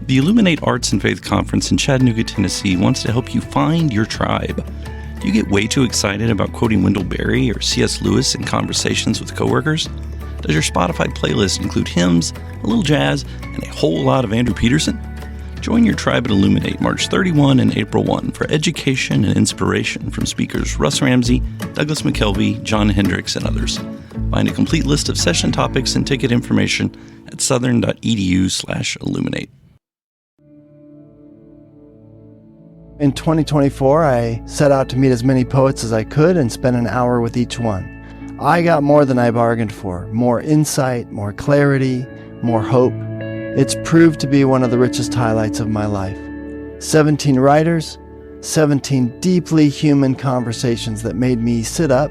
The Illuminate Arts and Faith Conference in Chattanooga, Tennessee wants to help you find your tribe. Do you get way too excited about quoting Wendell Berry or C.S. Lewis in conversations with coworkers? Does your Spotify playlist include hymns, a little jazz, and a whole lot of Andrew Peterson? Join your tribe at Illuminate March 31 and April 1 for education and inspiration from speakers Russ Ramsey, Douglas McKelvey, John Hendricks, and others. Find a complete list of session topics and ticket information at southern.edu/illuminate. In 2024, I set out to meet as many poets as I could and spend an hour with each one. I got more than I bargained for, more insight, more clarity, more hope. It's proved to be one of the richest highlights of my life. 17 writers, 17 deeply human conversations that made me sit up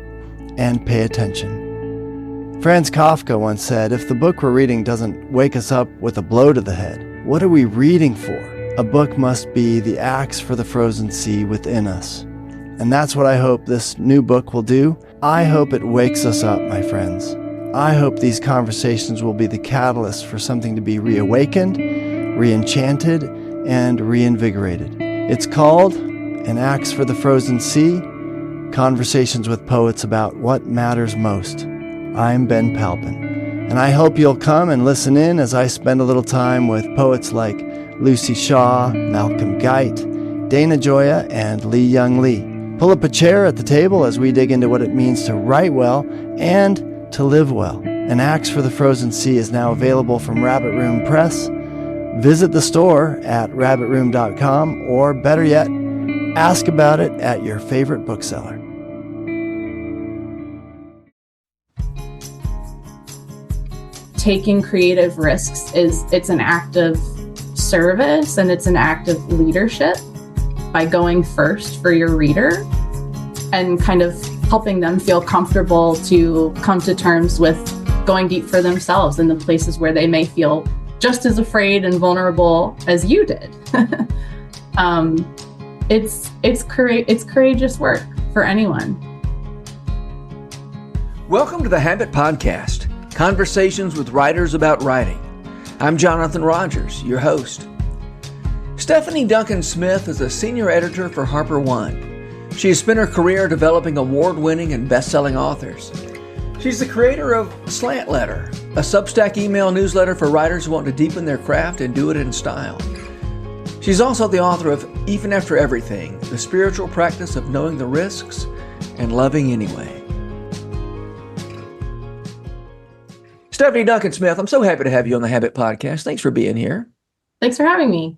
and pay attention. Franz Kafka once said, if the book we're reading doesn't wake us up with a blow to the head, what are we reading for? A book must be the axe for the frozen sea within us. And that's what I hope this new book will do. I hope it wakes us up, my friends. I hope these conversations will be the catalyst for something to be reawakened, re-enchanted, and reinvigorated. It's called An Axe for the Frozen Sea, Conversations with Poets About What Matters Most. I'm Ben Palpin, and I hope you'll come and listen in as I spend a little time with poets like Lucy Shaw, Malcolm Guite, Dana Gioia, and Lee Young Lee. Pull up a chair at the table as we dig into what it means to write well and to live well. An Axe for the Frozen Sea is now available from Rabbit Room Press. Visit the store at rabbitroom.com, or better yet, ask about it at your favorite bookseller. Taking creative risks it's an act of service, and it's an act of leadership by going first for your reader and kind of helping them feel comfortable to come to terms with going deep for themselves in the places where they may feel just as afraid and vulnerable as you did. It's courageous work for anyone. Welcome to the Habit Podcast, conversations with writers about writing. I'm Jonathan Rogers, your host. Stephanie Duncan Smith is a senior editor for Harper One. She has spent her career developing award-winning and best-selling authors. She's the creator of Slant Letter, a Substack email newsletter for writers who want to deepen their craft and do it in style. She's also the author of Even After Everything, the spiritual practice of knowing the risks and loving anyway. Stephanie Duncan Smith, I'm so happy to have you on the Habit Podcast. Thanks for being here. Thanks for having me.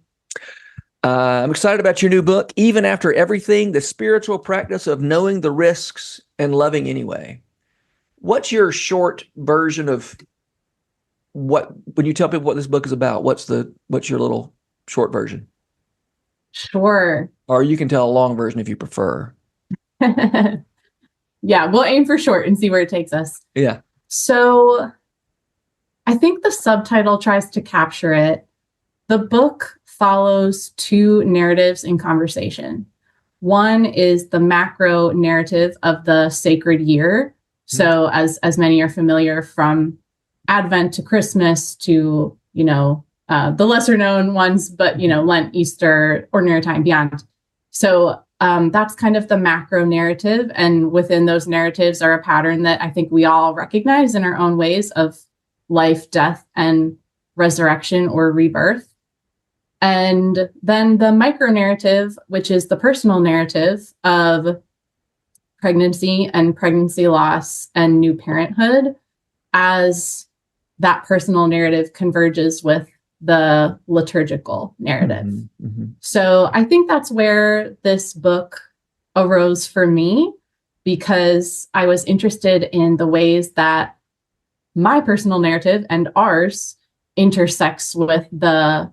I'm excited about your new book, Even After Everything, the spiritual practice of knowing the risks and loving anyway. What's your short version of when you tell people what this book is about, what's your little short version? Sure. Or you can tell a long version if you prefer. Yeah, we'll aim for short and see where it takes us. Yeah. So I think the subtitle tries to capture it. The book follows two narratives in conversation. One is the macro narrative of the sacred year. So as many are familiar, from Advent to Christmas to, the lesser known ones, but, Lent, Easter, Ordinary Time, beyond. So that's kind of the macro narrative. And within those narratives are a pattern that I think we all recognize in our own ways of life, death, and resurrection or rebirth. And then the micro narrative, which is the personal narrative of pregnancy and pregnancy loss and new parenthood, as that personal narrative converges with the liturgical narrative. Mm-hmm, mm-hmm. So I think that's where this book arose for me, because I was interested in the ways that my personal narrative and ours intersects with that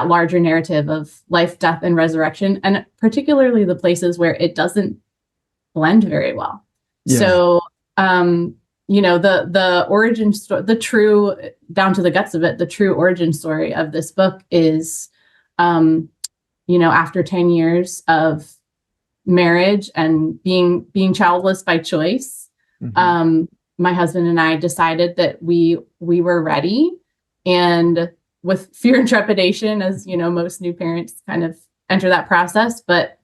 larger narrative of life, death, and resurrection, and particularly the places where it doesn't blend very well. Yeah. So, the origin story, the true, down to the guts of it, the true origin story of this book is, after 10 years of marriage and being childless by choice, mm-hmm. My husband and I decided that we were ready, and with fear and trepidation, as most new parents kind of enter that process. But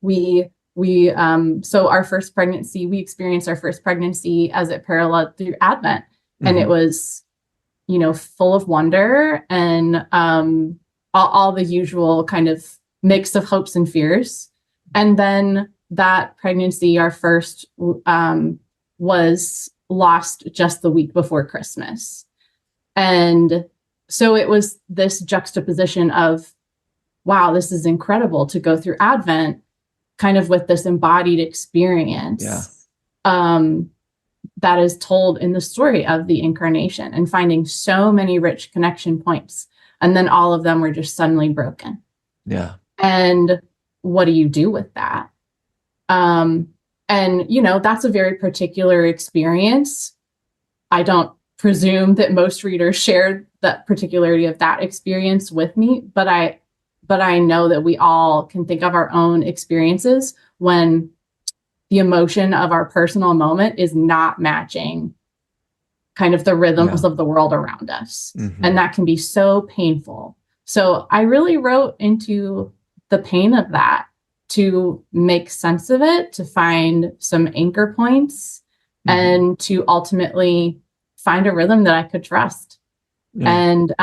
so our first pregnancy, we experienced our first pregnancy as it paralleled through Advent, and it was full of wonder and all the usual kind of mix of hopes and fears. And then that pregnancy, our first, was lost just the week before Christmas. And so it was this juxtaposition of, wow, this is incredible to go through Advent kind of with this embodied experience that is told in the story of the incarnation, and finding so many rich connection points. And then all of them were just suddenly broken. Yeah. And what do you do with that? And, that's a very particular experience. I don't presume that most readers share that particularity of that experience with me, but I know that we all can think of our own experiences when the emotion of our personal moment is not matching kind of the rhythms of the world around us. And that can be so painful. So I really wrote into the pain of that to make sense of it, to find some anchor points, and to ultimately find a rhythm that I could trust. And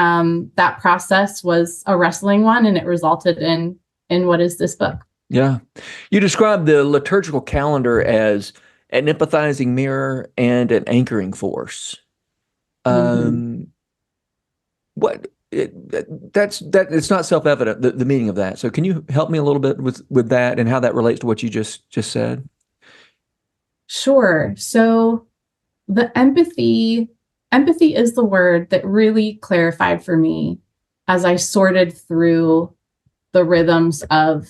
that process was a wrestling one, and it resulted in what is this book. Yeah. You described the liturgical calendar as an empathizing mirror and an anchoring force. It's not self-evident, the meaning of that. So can you help me a little bit with that and how that relates to what you just said? Sure. So the empathy is the word that really clarified for me as I sorted through the rhythms of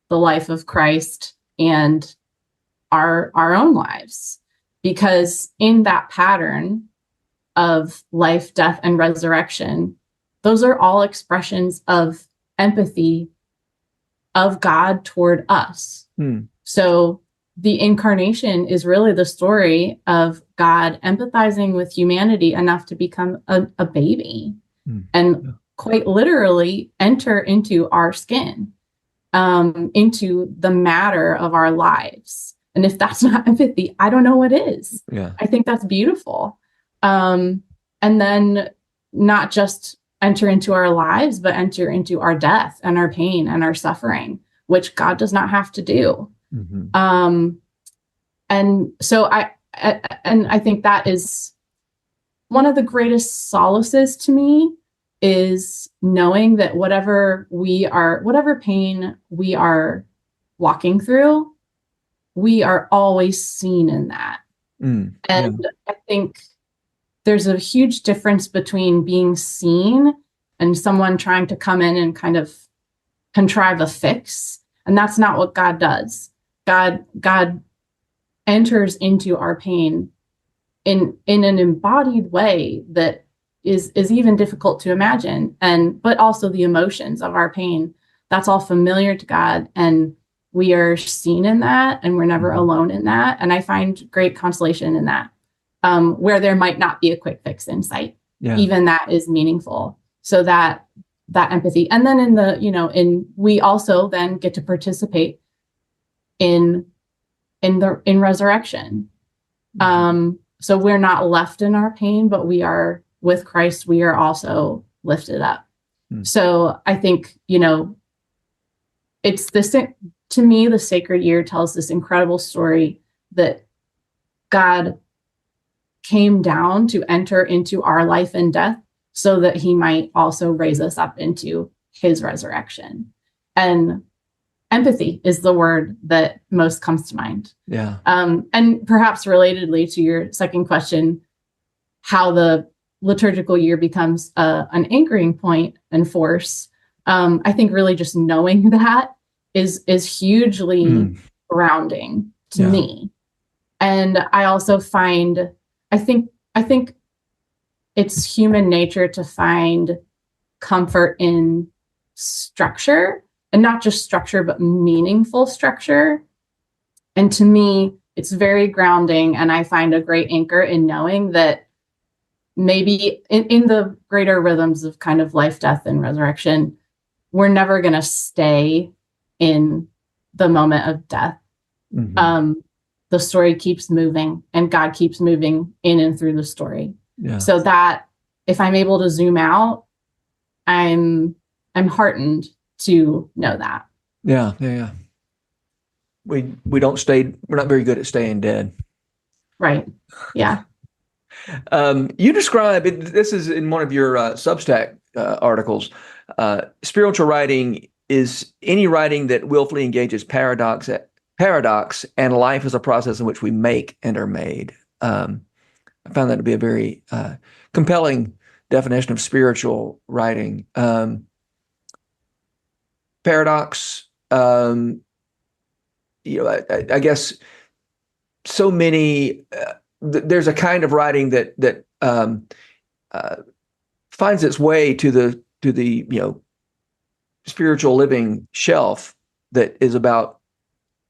the life of Christ and our own lives. Because in that pattern of life, death, and resurrection, those are all expressions of empathy of God toward us. So the incarnation is really the story of God empathizing with humanity enough to become a baby and quite literally enter into our skin, into the matter of our lives. And if that's not empathy, I don't know what is. Yeah. I think that's beautiful. And then not just enter into our lives, but enter into our death and our pain and our suffering, which God does not have to do. And so I think that is one of the greatest solaces to me, is knowing that whatever pain we are walking through, we are always seen in that. And I think there's a huge difference between being seen and someone trying to come in and kind of contrive a fix. And that's not what God does. God enters into our pain in an embodied way that is even difficult to imagine. But also the emotions of our pain, that's all familiar to God. And we are seen in that, and we're never alone in that. And I find great consolation in that, where there might not be a quick fix in sight. Even that is meaningful. So that empathy. And then we also then get to participate in resurrection. So we're not left in our pain, but we are with Christ. We are also lifted up. So I think, it's this, to me, the sacred year tells this incredible story that God came down to enter into our life and death so that he might also raise us up into his resurrection. And empathy is the word that most comes to mind. Yeah. And perhaps relatedly to your second question, how the liturgical year becomes an anchoring point and force. I think really just knowing that is hugely grounding to me. And I also find, I think it's human nature to find comfort in structure, and not just structure, but meaningful structure. And to me, it's very grounding. And I find a great anchor in knowing that maybe in the greater rhythms of kind of life, death, and resurrection, we're never going to stay in the moment of death. The story keeps moving, and God keeps moving in and through the story. Yeah. So that if I'm able to zoom out, I'm heartened to know that. Yeah. We don't stay. We're not very good at staying dead. Right. Yeah. You describe it. This is in one of your Substack articles. Spiritual writing is any writing that willfully engages paradox, and life is a process in which we make and are made. I found that to be a very compelling definition of spiritual writing. Paradox. I guess so many. There's a kind of writing that finds its way to the spiritual living shelf that is about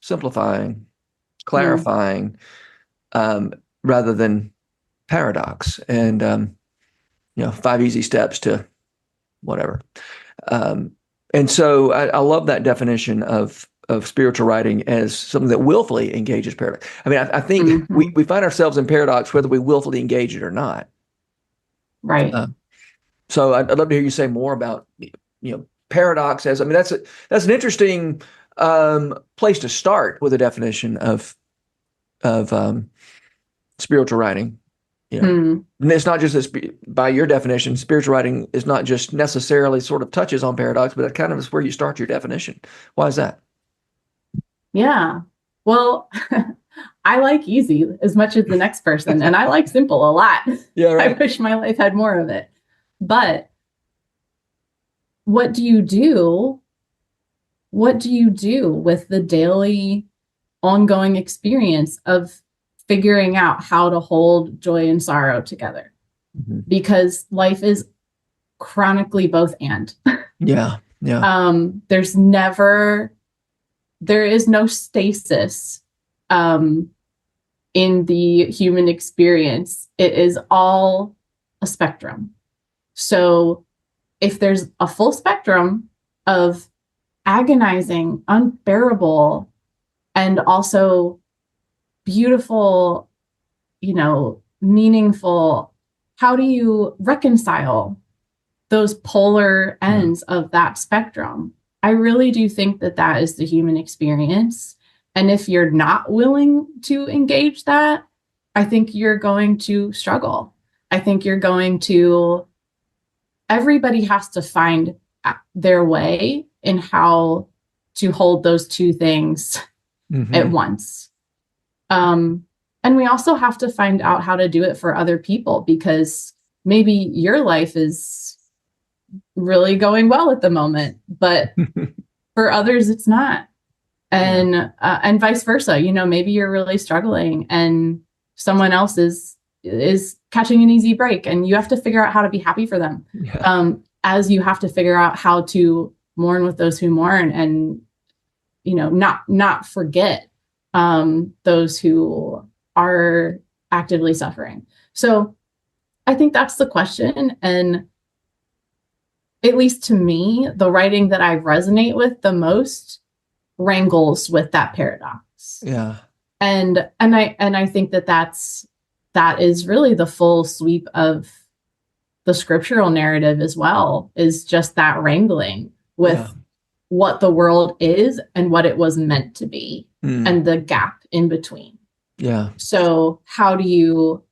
simplifying, clarifying, rather than paradox, and 5 easy steps to whatever. And so I love that definition of spiritual writing as something that willfully engages paradox. I mean, I think we find ourselves in paradox whether we willfully engage it or not. Right. So I'd love to hear you say more about paradox as, I mean, that's an interesting place to start with a definition of spiritual writing. And it's not just this, by your definition, spiritual writing is not just necessarily sort of touches on paradox, but it kind of is where you start your definition. Why is that? Yeah. Well, I like easy as much as the next person, and I like simple a lot. Yeah, right. I wish my life had more of it. But what do you do? What do you do with the daily ongoing experience of figuring out how to hold joy and sorrow together? Because life is chronically both and. Yeah. There is no stasis in the human experience. It is all a spectrum. So if there's a full spectrum of agonizing, unbearable, and also beautiful, meaningful, how do you reconcile those polar ends of that spectrum? I really do think that is the human experience. And if you're not willing to engage that, I think you're going to struggle. I think everybody has to find their way in how to hold those two things at once. And we also have to find out how to do it for other people, because maybe your life is really going well at the moment, but for others it's not. And vice versa. Maybe you're really struggling and someone else is catching an easy break, and you have to figure out how to be happy for them. As you have to figure out how to mourn with those who mourn, and not forget those who are actively suffering. So I think that's the question. And at least to me, the writing that I resonate with the most wrangles with that paradox. Yeah. And I think that is really the full sweep of the scriptural narrative as well, is just that wrangling with what the world is and what it was meant to be, and the gap in between. Yeah. So how do you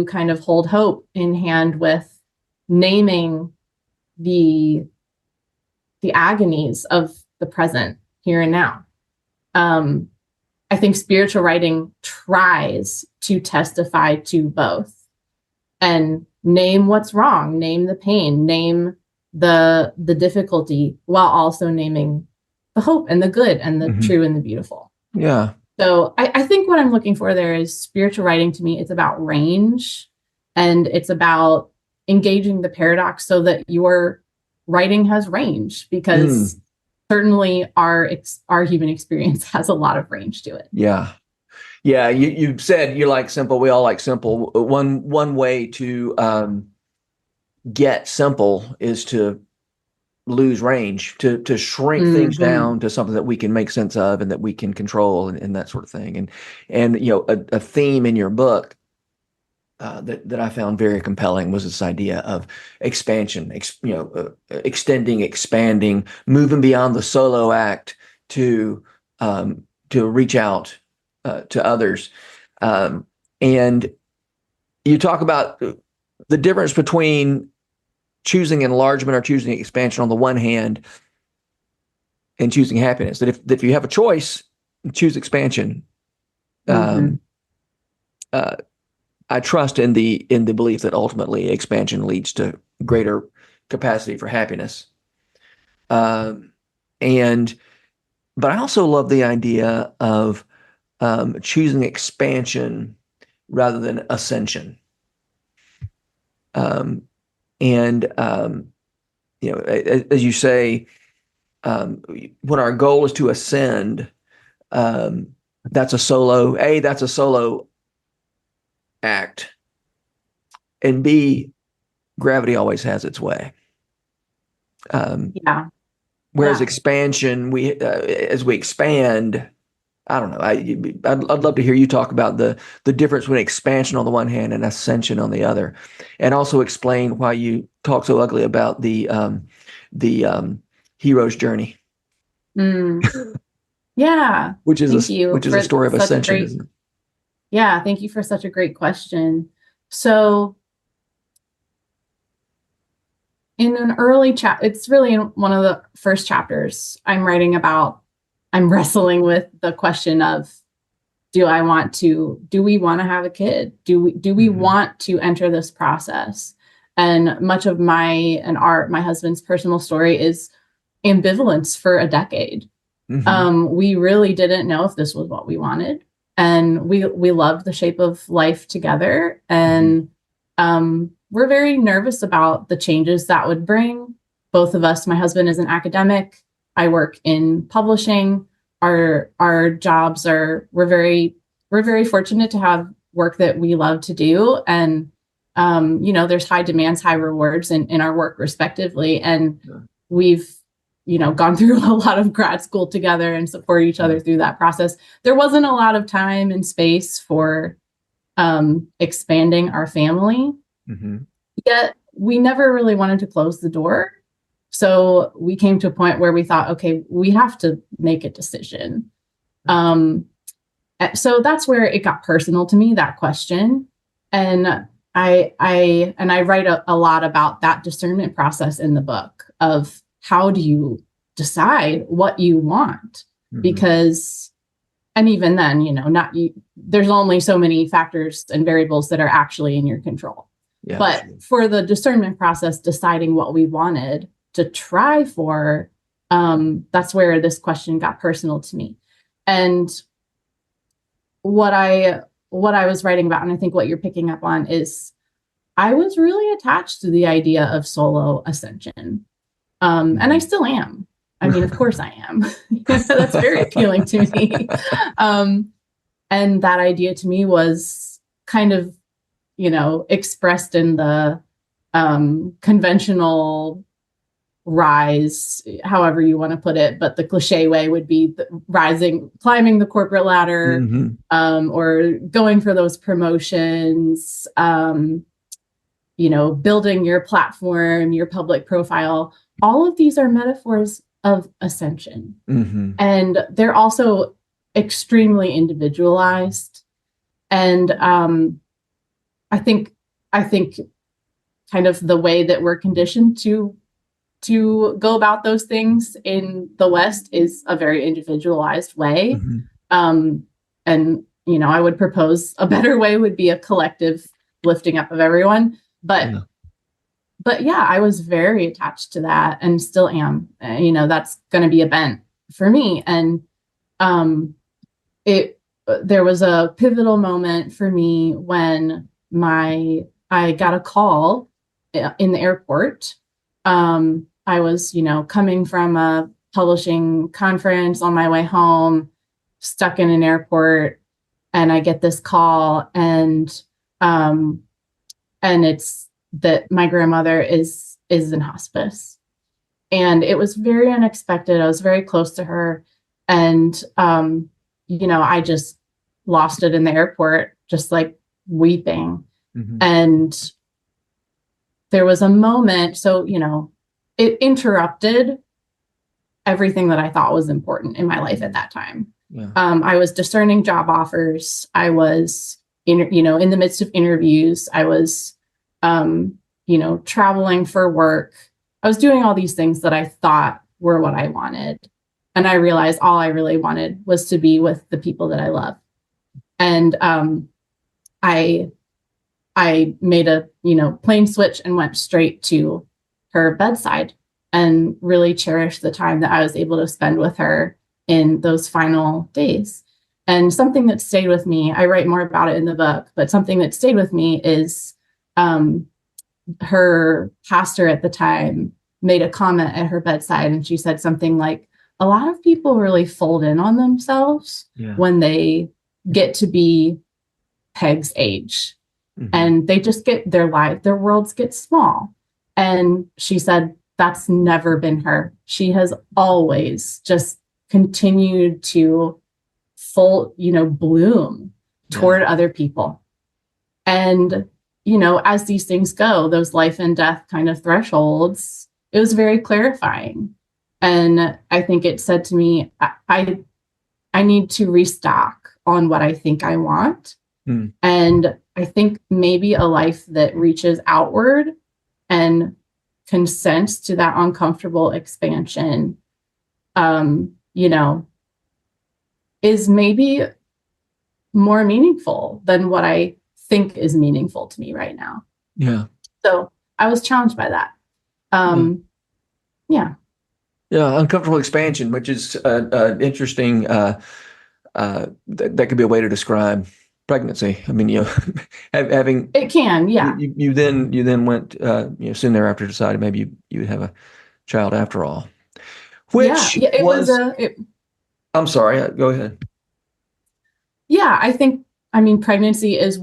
kind of hold hope in hand with naming the agonies of the present here and now? I think spiritual writing tries to testify to both and name what's wrong, name the pain, name the difficulty, while also naming the hope and the good and the true and the beautiful. Yeah. So I think what I'm looking for there is spiritual writing. To me, it's about range, and it's about engaging the paradox so that your writing has range, because certainly our human experience has a lot of range to it. Yeah. Yeah, you said you like simple. We all like simple. One way to get simple is to lose range, to shrink things down to something that we can make sense of and that we can control and that sort of thing. And a theme in your book that I found very compelling was this idea of expansion, extending, expanding, moving beyond the solo act to reach out to others. And you talk about the difference between choosing enlargement or choosing expansion on the one hand and choosing happiness. That if you have a choice, choose expansion. I trust in the belief that ultimately expansion leads to greater capacity for happiness. But I also love the idea of choosing expansion rather than ascension. As you say, when our goal is to ascend, that's a solo act, and B, gravity always has its way. Whereas expansion, as we expand, I don't know. I'd love to hear you talk about the difference between expansion on the one hand and ascension on the other, and also explain why you talk so ugly about the hero's journey. Yeah, which is a story of ascension, isn't it? Yeah, thank you for such a great question. So, in an early it's really in one of the first chapters I'm writing about. I'm wrestling with the question of, do we want to have a kid? Do we want to enter this process? And much of my husband's personal story is ambivalence for a decade. We really didn't know if this was what we wanted. And we loved the shape of life together. And we're very nervous about the changes that would bring. Both of us, my husband is an academic. I work in publishing. Our jobs we're very fortunate to have work that we love to do. And, there's high demands, high rewards in our work respectively. And we've, gone through a lot of grad school together and support each other through that process. There wasn't a lot of time and space for expanding our family. Yet we never really wanted to close the door. So we came to a point where we thought, okay, we have to make a decision. So that's where it got personal to me, that question. And I write a lot about that discernment process in the book of how do you decide what you want? Because, and even then, there's only so many factors and variables that are actually in your control. Yeah, but for the discernment process, deciding what we wanted to try for, that's where this question got personal to me. And what I was writing about, and I think what you're picking up on, is I was really attached to the idea of solo ascension. And I still am. I mean, of course I am. That's very appealing to me. And that idea to me was kind of, expressed in the conventional rise, however you want to put it, but the cliche way would be climbing the corporate ladder, or going for those promotions, building your platform, your public profile. All of these are metaphors of ascension. And they're also extremely individualized. And I think kind of the way that we're conditioned to go about those things in the West is a very individualized way. And, I would propose a better way would be a collective lifting up of everyone. But yeah, I was very attached to that and still am. That's going to be a bent for me. And there was a pivotal moment for me when I got a call in the airport. I was, coming from a publishing conference on my way home, stuck in an airport, and I get this call, and it's that my grandmother is in hospice. And it was very unexpected. I was very close to her. And, I just lost it in the airport, just like weeping. Mm-hmm. And there was a moment, so, it interrupted everything that I thought was important in my life at that time. Yeah. I was discerning job offers. I was, in the midst of interviews. I was, traveling for work. I was doing all these things that I thought were what I wanted. And I realized all I really wanted was to be with the people that I love. And I made a, plain switch and went straight to her bedside and really cherished the time that I was able to spend with her in those final days. And something that stayed with me, I write more about it in the book, but something that stayed with me is her pastor at the time made a comment at her bedside, and she said something like, a lot of people really fold in on themselves when they get to be Peg's age. Mm-hmm. And they just get their worlds get small. And she said, that's never been her. She has always just continued to bloom toward other people. And, as these things go, those life and death kind of thresholds, it was very clarifying. And I think it said to me, I need to restock on what I think I want. Mm. And I think maybe a life that reaches outward and consents to that uncomfortable expansion, is maybe more meaningful than what I think is meaningful to me right now. Yeah. So I was challenged by that. Yeah. Yeah. Uncomfortable expansion, which is interesting. That could be a way to describe pregnancy. I mean, having it can, yeah. You then went, soon thereafter decided maybe you would have a child after all. Which it was I'm sorry. Go ahead. Yeah, pregnancy is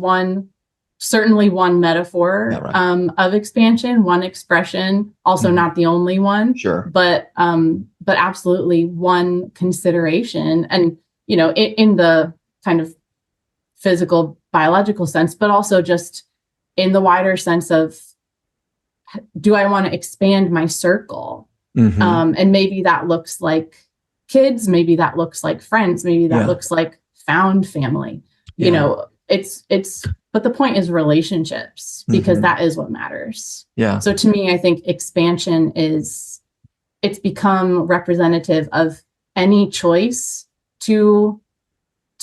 certainly one metaphor of expansion, one expression, also not the only one. Sure. But absolutely one consideration. And, in the kind of physical, biological sense, but also just in the wider sense of, do I want to expand my circle? Mm-hmm. And maybe that looks like kids, maybe that looks like friends, maybe that looks like found family. But the point is relationships, because that is what matters. Yeah. So to me, I think expansion it's become representative of any choice to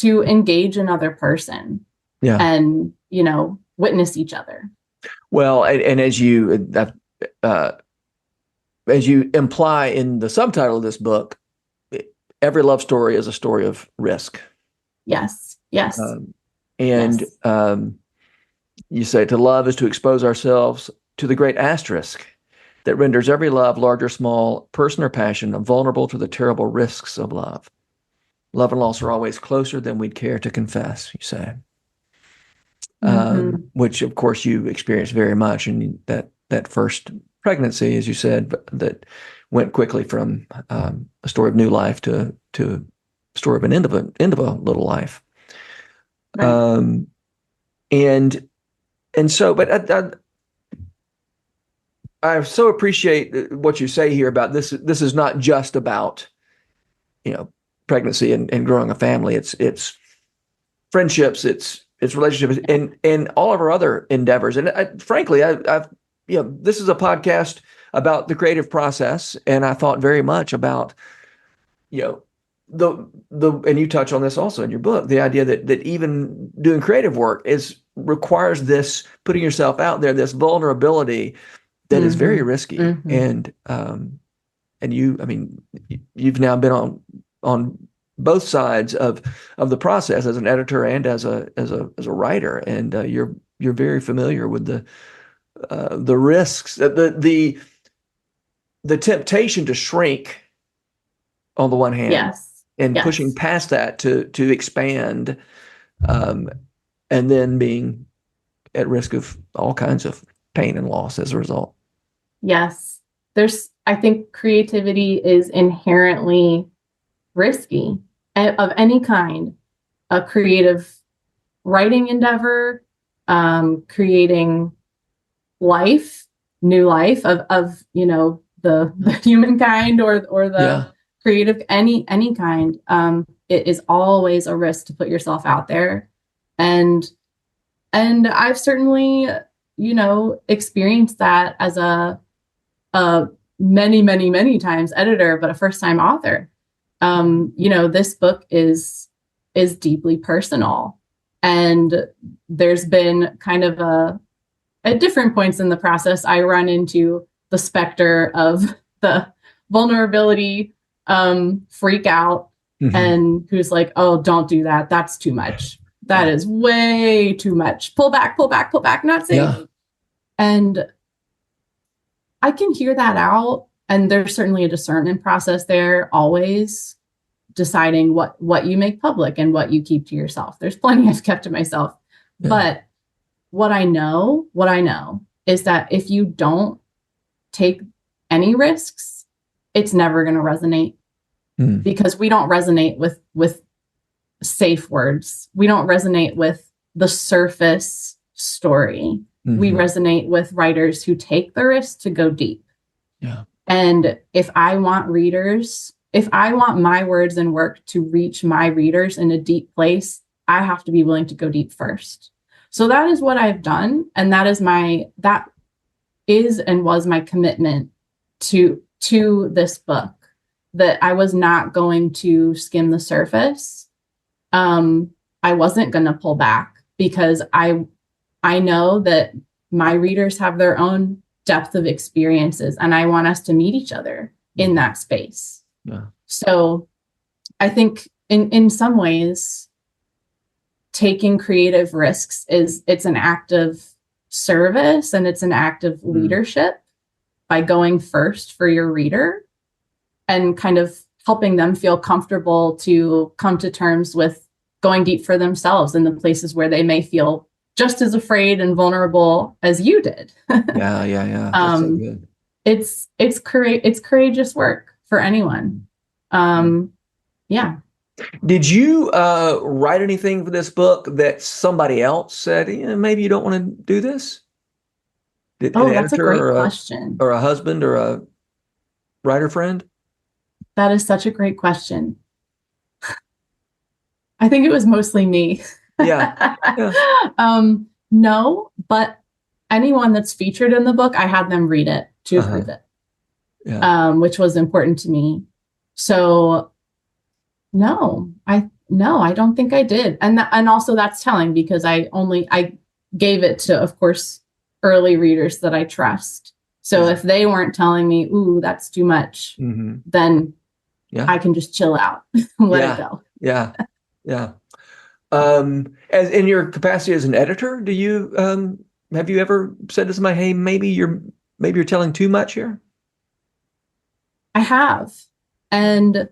engage another person and, witness each other. Well, and as you imply in the subtitle of this book, every love story is a story of risk. Yes. You say to love is to expose ourselves to the great asterisk that renders every love, large or small, person or passion, vulnerable to the terrible risks of love. Love and loss are always closer than we'd care to confess, you say. Which, of course, you experienced very much in that first pregnancy, as you said, that went quickly from a story of new life to a story of an end of a little life. Right. But I so appreciate what you say here about this. This is not just about, pregnancy and growing a family. It's friendships, it's relationships, and all of our other endeavors. And frankly, I've this is a podcast about the creative process, and I thought very much about, and you touch on this also in your book, the idea that even doing creative work requires this putting yourself out there, this vulnerability that is very risky. And you've now been on both sides of the process as an editor and as a writer, and you're very familiar with the risks, the temptation to shrink on the one hand. Yes. And pushing past that to expand, and then being at risk of all kinds of pain and loss as a result. Yes. I think creativity is inherently risky of any kind. A creative writing endeavor, creating new life of the humankind or the creative, any kind. It is always a risk to put yourself out there. And I've certainly, experienced that as a many, many, many times editor, but a first-time author. This book is deeply personal. And there's been kind of at different points in the process, I run into the specter of the vulnerability freak out, and who's like, oh, don't do that. That's too much. That is way too much. Pull back, not safe. Yeah. And I can hear that out. And there's certainly a discernment process there, always deciding what you make public and what you keep to yourself. There's plenty I've kept to myself. Yeah. But what I know is that if you don't take any risks, it's never going to resonate, because we don't resonate with safe words. We don't resonate with the surface story. We resonate with writers who take the risk to go deep. Yeah. And if I want my words and work to reach my readers in a deep place, I have to be willing to go deep first. So that is what I've done. And that is and was my commitment to this book, that I was not going to skim the surface. I wasn't going to pull back, because I know that my readers have their own depth of experiences, and I want us to meet each other in that space. Yeah. So I think in some ways, taking creative risks it's an act of service, and it's an act of leadership by going first for your reader and kind of helping them feel comfortable to come to terms with going deep for themselves in the places where they may feel just as afraid and vulnerable as you did. Yeah. That's so good. It's courageous work for anyone. Yeah. Did you write anything for this book that somebody else said, maybe you don't want to do this? That's a great question. Or a husband or a writer friend? That is such a great question. I think it was mostly me. Yeah. No, but anyone that's featured in the book, I had them read it to approve it, which was important to me. So no, I don't think I did. And also that's telling, because I gave it to, of course, early readers that I trust. So if they weren't telling me, ooh, that's too much, then I can just chill out and let it go. Yeah. As in your capacity as an editor, do you have you ever said to somebody, hey, maybe you're telling too much here? I have. And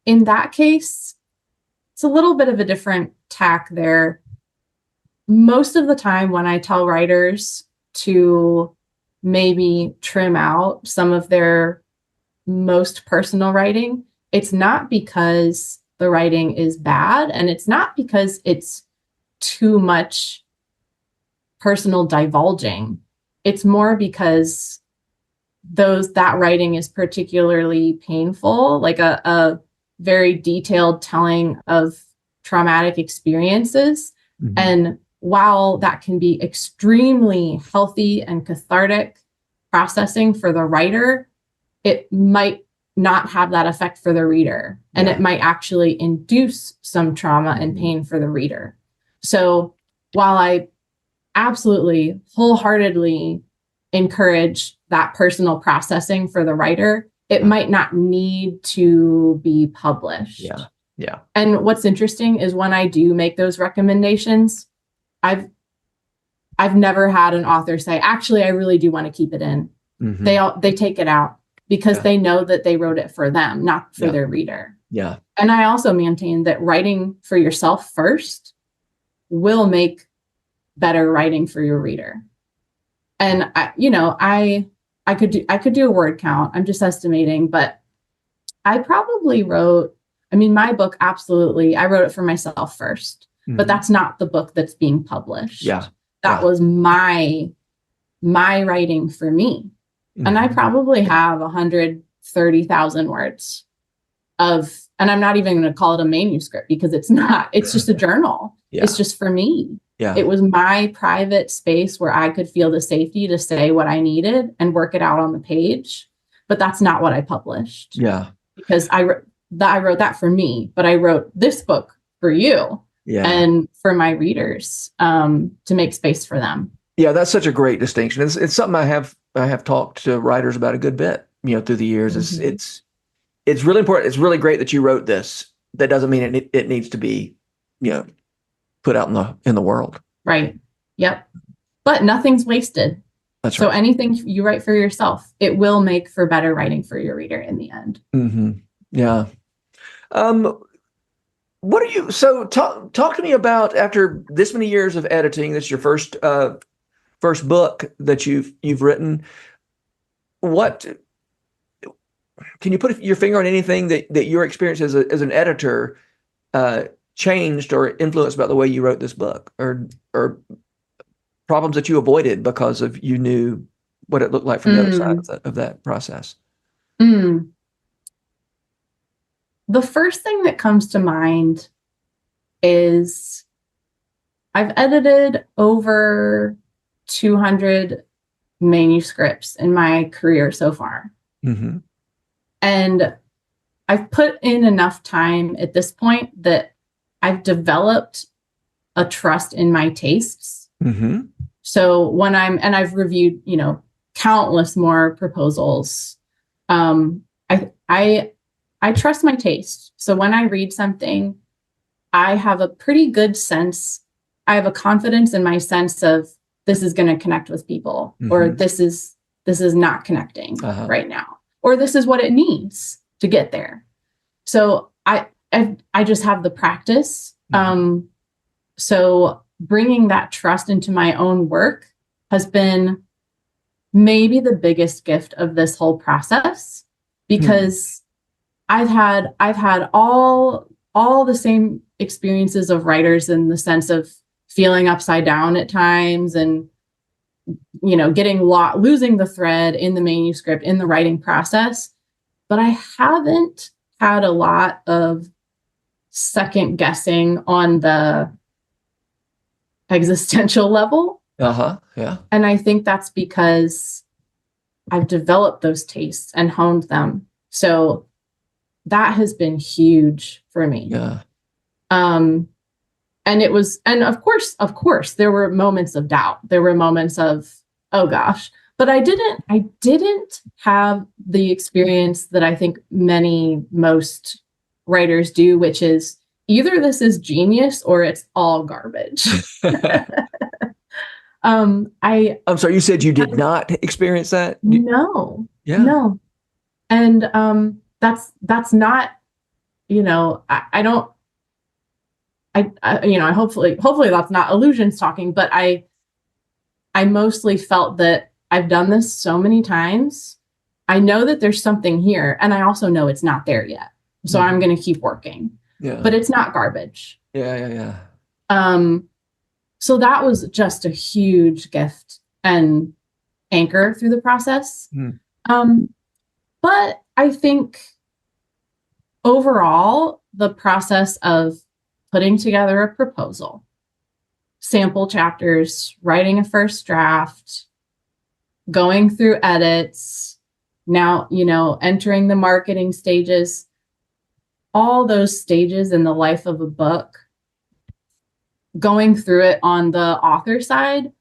in that case, it's a little bit of a different tack there. Most of the time when I tell writers to maybe trim out some of their most personal writing, it's not because the writing is bad, and it's not because it's too much personal divulging. It's more because that writing is particularly painful, like a very detailed telling of traumatic experiences. And while that can be extremely healthy and cathartic processing for the writer, it might not have that effect for the reader. And it might actually induce some trauma and pain for the reader. So while I absolutely wholeheartedly encourage that personal processing for the writer, it might not need to be published. Yeah. And what's interesting is when I do make those recommendations, I've never had an author say, actually, I really do want to keep it in. They take it out because they know that they wrote it for them, not for their reader. Yeah. And I also maintain that writing for yourself first will make better writing for your reader. And I could do a word count. I'm just estimating, but I probably wrote, my book, absolutely, I wrote it for myself first, but that's not the book that's being published. Yeah. That was my writing for me. And I probably have 130,000 words and I'm not even going to call it a manuscript because it's not, it's just a journal. Yeah. It's just for me. Yeah. It was my private space where I could feel the safety to say what I needed and work it out on the page. But that's not what I published. Yeah. Because I wrote that for me, but I wrote this book for you and for my readers to make space for them. Yeah, that's such a great distinction. It's something I have talked to writers about a good bit, through the years. It's really important. It's really great that you wrote this. That doesn't mean it needs to be, put out in the world. Right. Yep. But nothing's wasted. That's right. So right. anything you write for yourself, it will make for better writing for your reader in the end. Mm-hmm. Yeah. So talk to me about, after this many years of editing, this is your first book that you've written. What can you put your finger on anything that your experience as an editor changed or influenced about the way you wrote this book, or problems that you avoided because of you knew what it looked like from the other side of that process? The first thing that comes to mind is I've edited over 200 manuscripts in my career so far. Mm-hmm. And I've put in enough time at this point that I've developed a trust in my tastes. Mm-hmm. So when I've reviewed, countless more proposals. I trust my taste. So when I read something, I have a pretty good sense. I have a confidence in my sense of this is going to connect with people, or this is not connecting right now, or this is what it needs to get there. So I just have the practice. So bringing that trust into my own work has been maybe the biggest gift of this whole process, because I've had all the same experiences of writers, in the sense of feeling upside down at times and, losing the thread in the manuscript, in the writing process. But I haven't had a lot of second guessing on the existential level. Yeah. And I think that's because I've developed those tastes and honed them. So that has been huge for me. Yeah. And of course, there were moments of doubt. There were moments of, oh gosh, but I didn't have the experience that I think most writers do, which is either this is genius or it's all garbage. I'm sorry, you said you did not experience that? No. Yeah. No. And that's not, I don't, hopefully that's not illusions talking, but I mostly felt that I've done this so many times. I know that there's something here, and I also know it's not there yet. So I'm going to keep working. Yeah. But it's not garbage. Yeah. So that was just a huge gift and anchor through the process. But I think overall, the process of putting together a proposal, sample chapters, writing a first draft, going through edits, now, entering the marketing stages, all those stages in the life of a book, going through it on the author side,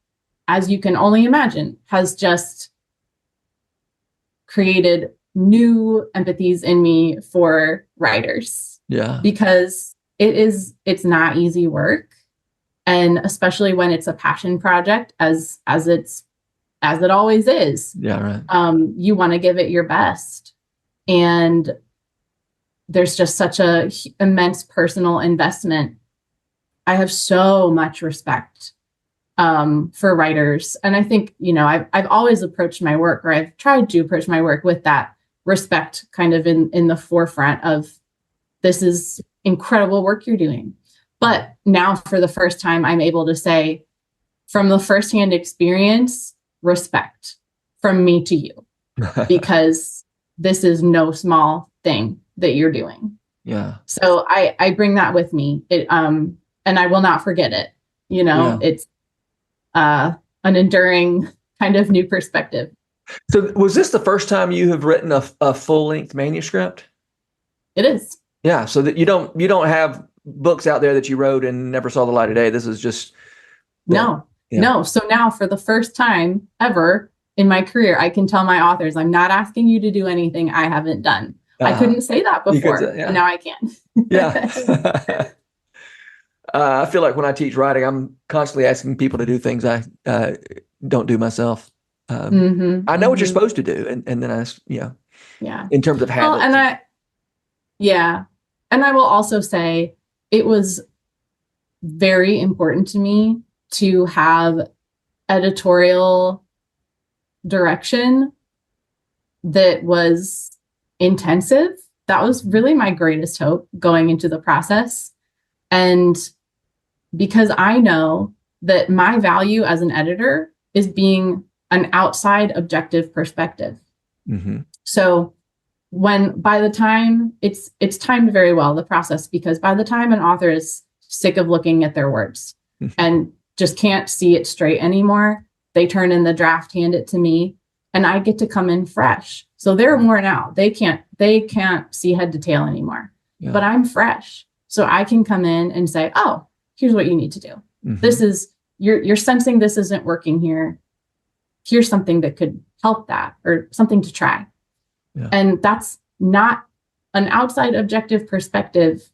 as you can only imagine, has just created new empathies in me for writers. Yeah. Because it's not easy work. And especially when it's a passion project, as it always is. Yeah, right. You want to give it your best. And there's just such a immense personal investment. I have so much respect for writers. And I think, I've always approached my work, or I've tried to approach my work with that respect kind of in the forefront of, this is incredible work you're doing. But now for the first time, I'm able to say, from the firsthand experience, respect from me to you, because this is no small thing that you're doing. Yeah. So I bring that with me, and I will not forget it. It's an enduring kind of new perspective. So was this the first time you have written a full-length manuscript? It is. Yeah. So that you don't have books out there that you wrote and never saw the light of day. This is just. No. So now for the first time ever in my career, I can tell my authors, I'm not asking you to do anything I haven't done. I couldn't say that before, and now I can. Yeah. I feel like when I teach writing, I'm constantly asking people to do things I don't do myself. I know what you're supposed to do, and then in terms of habits. And I will also say it was very important to me to have editorial direction that was intensive. That was really my greatest hope going into the process. And because I know that my value as an editor is being an outside objective perspective. Mm-hmm. So by the time it's timed very well, the process, because by the time an author is sick of looking at their words and just can't see it straight anymore, they turn in the draft, hand it to me, and I get to come in fresh. So they're worn out. They can't see head to tail anymore, but I'm fresh. So I can come in and say, oh, here's what you need to do. Mm-hmm. This is, you're sensing this isn't working here. Here's something that could help that, or something to try. Yeah. And that's not an outside objective perspective,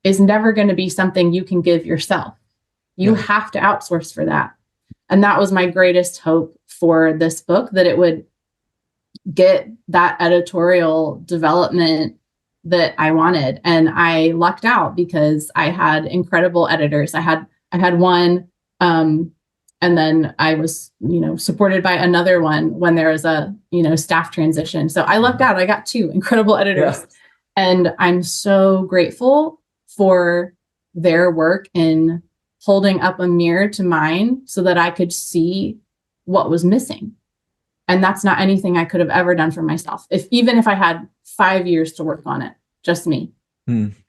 is never going to be something you can give yourself. You have to outsource for that. And that was my greatest hope for this book, that it would get that editorial development that I wanted. And I lucked out because I had incredible editors. I had one, and then I was, supported by another one when there was a, staff transition. So I lucked out. I got two incredible editors, and I'm so grateful for their work in holding up a mirror to mine so that I could see what was missing. And that's not anything I could have ever done for myself, even if I had 5 years to work on it, just me.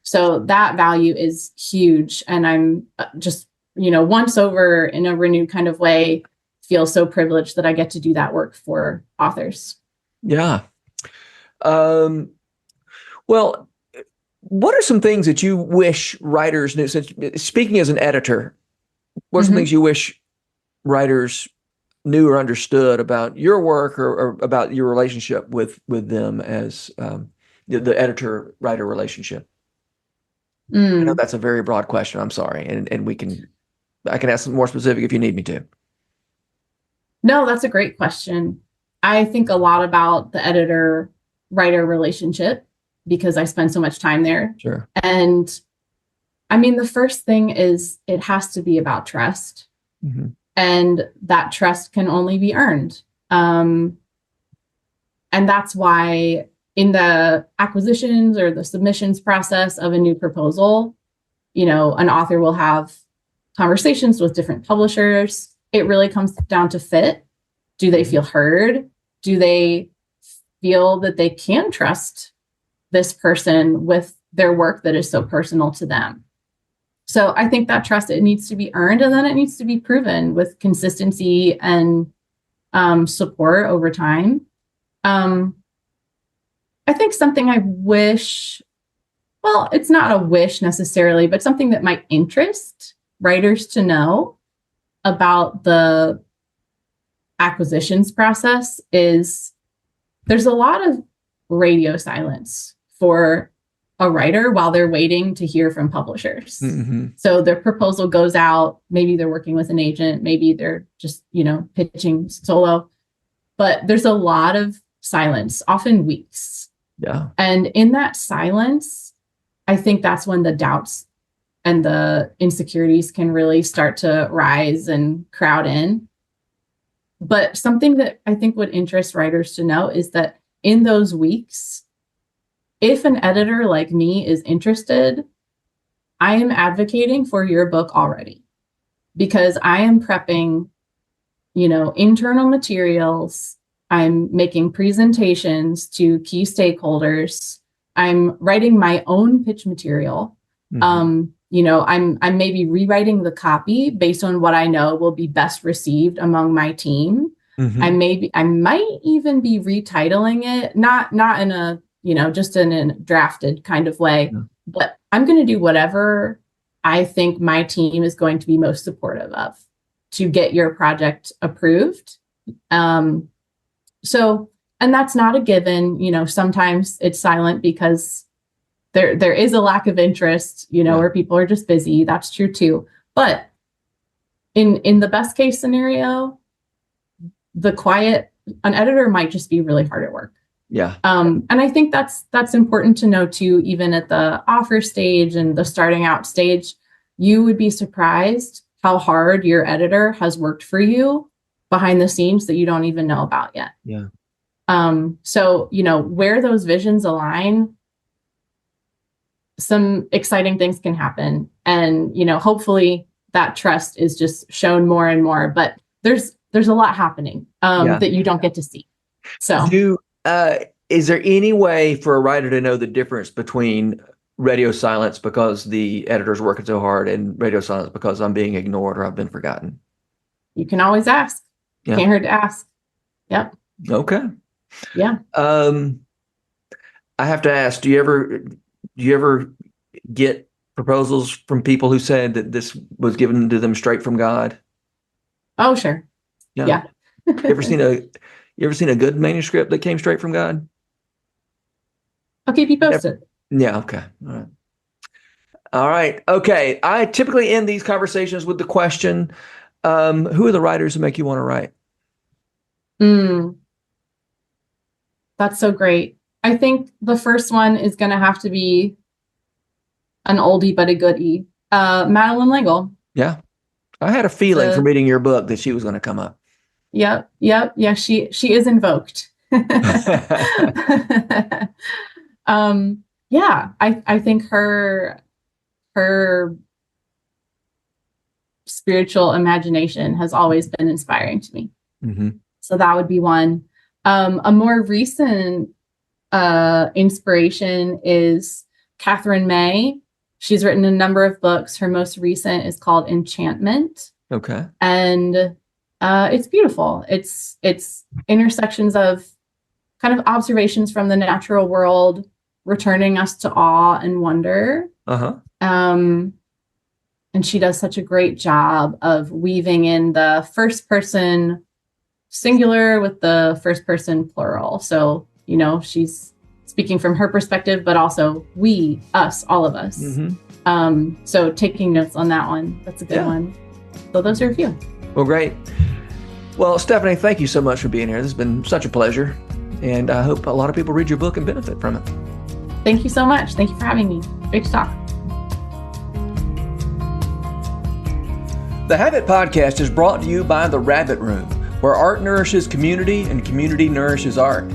So that value is huge. And I'm just, once over in a renewed kind of way, feel so privileged that I get to do that work for authors. Yeah. Well, what are some things that you wish writers knew? Since speaking as an editor, what are some things you wish writers knew or understood about your work, or about your relationship with them as the editor-writer relationship? I know that's a very broad question. I'm sorry, and I can ask some more specific if you need me to. No, that's a great question. I think a lot about the editor-writer relationship because I spend so much time there. Sure. And I mean, the first thing is it has to be about trust. Mm-hmm. And that trust can only be earned. And that's why in the acquisitions or the submissions process of a new proposal, an author will have conversations with different publishers. It really comes down to fit. Do they feel heard? Do they feel that they can trust this person with their work that is so personal to them? So I think that trust, it needs to be earned, and then it needs to be proven with consistency and support over time. I think something I wish, well, it's not a wish necessarily, but something that might interest writers to know about the acquisitions process is there's a lot of radio silence for a writer while they're waiting to hear from publishers. Mm-hmm. So their proposal goes out, maybe they're working with an agent, maybe they're just, pitching solo, but there's a lot of silence, often weeks. Yeah. And in that silence, I think that's when the doubts the insecurities can really start to rise and crowd in. But something that I think would interest writers to know is that in those weeks, if an editor like me is interested, I am advocating for your book already, because I am prepping, internal materials. I'm making presentations to key stakeholders. I'm writing my own pitch material. I'm maybe rewriting the copy based on what I know will be best received among my team. I might even be retitling it, not in a, just in a drafted kind of way, but I'm going to do whatever I think my team is going to be most supportive of to get your project approved. And that's not a given. Sometimes it's silent because there is a lack of interest, where people are just busy. That's true too. But in the best case scenario, an editor might just be really hard at work. Yeah. And I think that's important to know too, even at the offer stage and the starting out stage. You would be surprised how hard your editor has worked for you behind the scenes that you don't even know about yet. Yeah. So, where those visions align, some exciting things can happen. And, hopefully that trust is just shown more and more, but there's a lot happening that you don't get to see. So is there any way for a writer to know the difference between radio silence because the editor's working so hard and radio silence because I'm being ignored or I've been forgotten? You can always ask. Yeah. Can't hurt to ask. Yep. Okay. Yeah. I have to ask, do you ever get proposals from people who said that this was given to them straight from God? Oh, sure. Yeah. You ever seen a good manuscript that came straight from God? I'll keep you posted. Yeah. Okay. All right. Okay. I typically end these conversations with the question, who are the writers who make you want to write? That's so great. I think the first one is going to have to be an oldie but a goodie. Madeline L'Engle. Yeah. I had a feeling from reading your book that she was going to come up. Yep. Yeah, she is invoked. I think her spiritual imagination has always been inspiring to me. So that would be one. A more recent inspiration is Catherine May. She's written a number of books. Her most recent is called Enchantment. Okay. And it's beautiful. It's intersections of kind of observations from the natural world, returning us to awe and wonder. And she does such a great job of weaving in the first person singular with the first person plural. So, she's speaking from her perspective, but also we, us, all of us. So taking notes on that one, that's a good one. So those are a few. Well, great. Well, Stephanie, thank you so much for being here. This has been such a pleasure. And I hope a lot of people read your book and benefit from it. Thank you so much. Thank you for having me. Great to talk. The Habit Podcast is brought to you by The Rabbit Room, where art nourishes community and community nourishes art.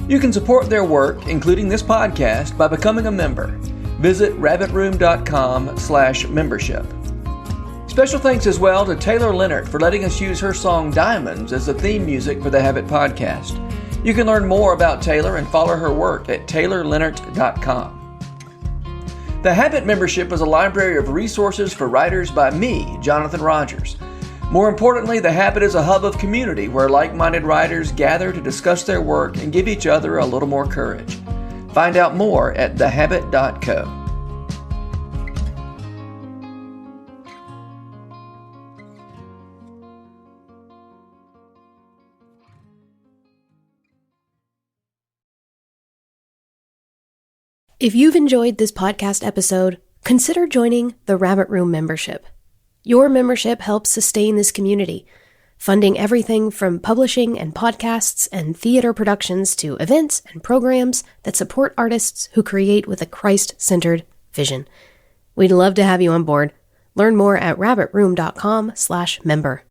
You can support their work, including this podcast, by becoming a member. Visit rabbitroom.com/membership. Special thanks as well to Taylor Leonard for letting us use her song Diamonds as the theme music for the Habit Podcast. You can learn more about Taylor and follow her work at taylorleonard.com. The Habit Membership is a library of resources for writers by me, Jonathan Rogers. More importantly, The Habit is a hub of community where like-minded writers gather to discuss their work and give each other a little more courage. Find out more at thehabit.co. If you've enjoyed this podcast episode, consider joining the Rabbit Room membership. Your membership helps sustain this community, funding everything from publishing and podcasts and theater productions to events and programs that support artists who create with a Christ-centered vision. We'd love to have you on board. Learn more at rabbitroom.com/member.